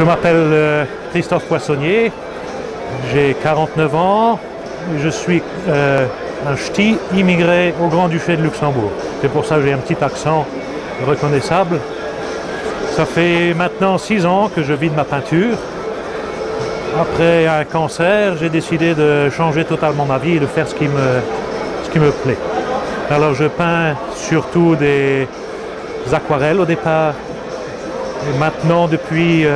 Je m'appelle Christophe Poissonnier, j'ai 49 ans, je suis un ch'ti immigré au Grand-Duché de Luxembourg. C'est pour ça que j'ai un petit accent reconnaissable. Ça fait maintenant 6 ans que je vis de ma peinture. Après un cancer, j'ai décidé de changer totalement ma vie et de faire ce qui me plaît. Alors je peins surtout des aquarelles au départ. Et maintenant, depuis,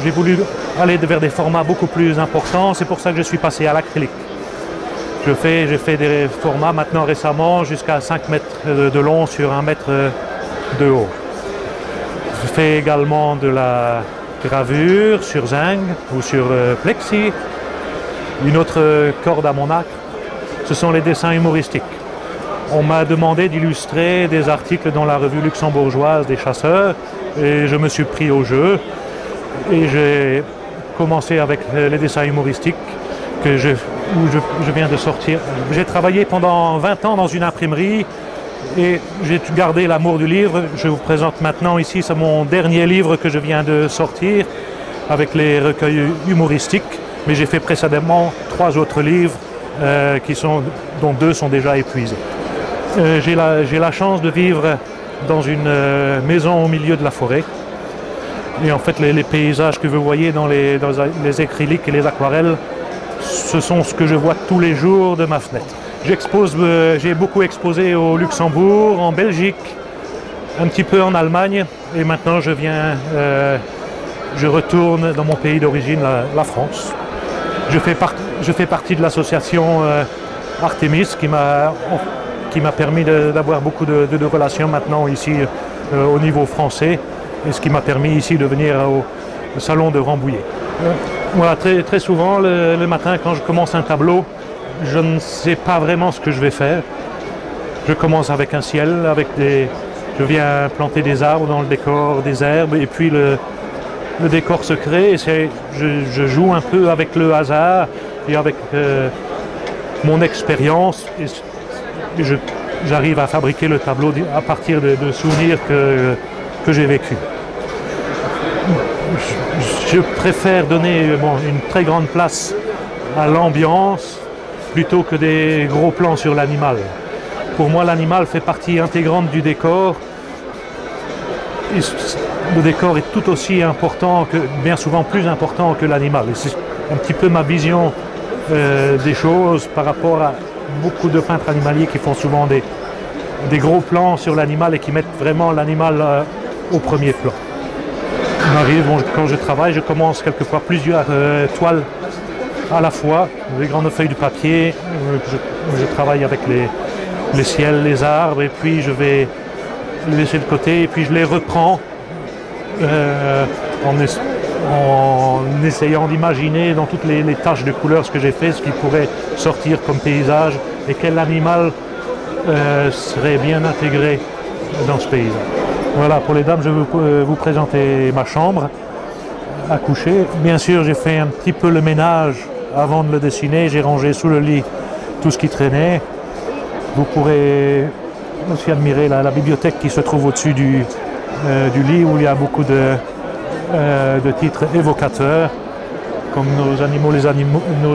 j'ai voulu aller vers des formats beaucoup plus importants. C'est pour ça que je suis passé à l'acrylique. J'ai fait des formats maintenant récemment jusqu'à 5 mètres de long sur 1 mètre de haut. Je fais également de la gravure sur zinc ou sur plexi. Une autre corde à mon arc, ce sont les dessins humoristiques. On m'a demandé d'illustrer des articles dans la revue luxembourgeoise des chasseurs et je me suis pris au jeu et j'ai commencé avec les dessins humoristiques où je viens de sortir. J'ai travaillé pendant 20 ans dans une imprimerie et j'ai gardé l'amour du livre. Je vous présente maintenant ici, c'est mon dernier livre que je viens de sortir avec les recueils humoristiques, mais j'ai fait précédemment 3 autres livres dont 2 sont déjà épuisés. J'ai la chance de vivre dans une maison au milieu de la forêt. Et en fait, les paysages que vous voyez dans les acryliques et les aquarelles, ce sont ce que je vois tous les jours de ma fenêtre. J'ai beaucoup exposé au Luxembourg, en Belgique, un petit peu en Allemagne. Et maintenant, je retourne dans mon pays d'origine, la France. Je fais partie de l'association Artemis qui m'a permis d'avoir beaucoup de relations maintenant ici au niveau français et ce qui m'a permis ici de venir au salon de Rambouillet. Voilà, très souvent le matin quand je commence un tableau, je ne sais pas vraiment ce que je vais faire. Je commence avec un ciel, je viens planter des arbres dans le décor, des herbes et puis le décor se crée et je joue un peu avec le hasard et avec mon expérience. J'arrive à fabriquer le tableau à partir de souvenirs que j'ai vécus. Je préfère donner une très grande place à l'ambiance plutôt que des gros plans sur l'animal. Pour moi, l'animal fait partie intégrante du décor. Et le décor est tout aussi important, bien souvent plus important que l'animal. Et c'est un petit peu ma vision des choses par rapport à beaucoup de peintres animaliers qui font souvent des gros plans sur l'animal et qui mettent vraiment l'animal au premier plan. Quand je travaille, je commence quelquefois plusieurs toiles à la fois, des grandes feuilles de papier. Je travaille avec les ciels, les arbres, et puis je vais les laisser de côté, et puis je les reprends en essayant d'imaginer dans toutes les taches de couleurs ce que j'ai fait, ce qui pourrait sortir comme paysage et quel animal serait bien intégré dans ce paysage. Voilà, pour les dames, je vais vous présenter ma chambre à coucher. Bien sûr, j'ai fait un petit peu le ménage avant de le dessiner. J'ai rangé sous le lit tout ce qui traînait. Vous pourrez aussi admirer la bibliothèque qui se trouve au-dessus du lit où il y a beaucoup de titres évocateurs comme nos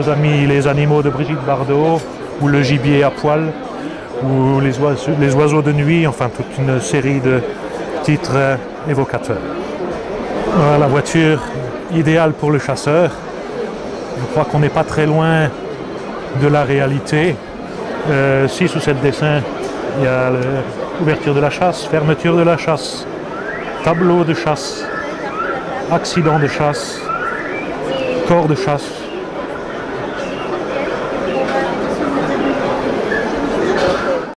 amis les animaux de Brigitte Bardot ou le gibier à poil ou les oiseaux de nuit, enfin toute une série de titres évocateurs. Voilà la voiture idéale pour le chasseur. Je crois qu'on n'est pas très loin de la réalité. 6 ou 7 dessins. Il y a l'ouverture de la chasse, fermeture de la chasse, tableau de chasse, accident de chasse, corps de chasse.